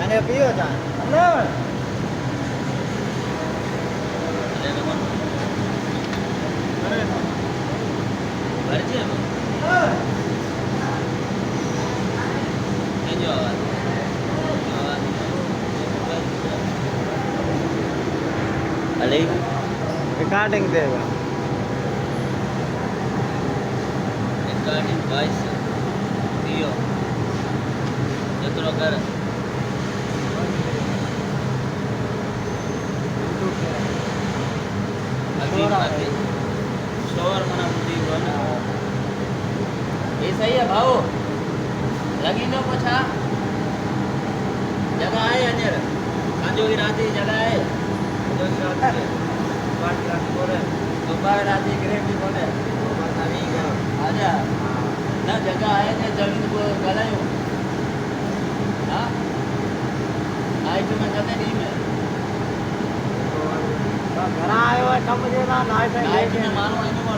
અને પીઓ ચા ना रिकॉर्डिंग देगा रिकॉर्डिंग वॉइस दियो जतरो कर शोर मना बुद्धि बना ये सही है भाऊ लगी नो पछा जगह है अंदर कांजो की राती जगह है जो की राती बात राती बोले दोपहर राती ग्रेट भी बोले अभी आजा ना जगह है ने जमीन को गलायो हां नाइट में कते नहीं में घर आयो है कम जे ना नाइट में मानो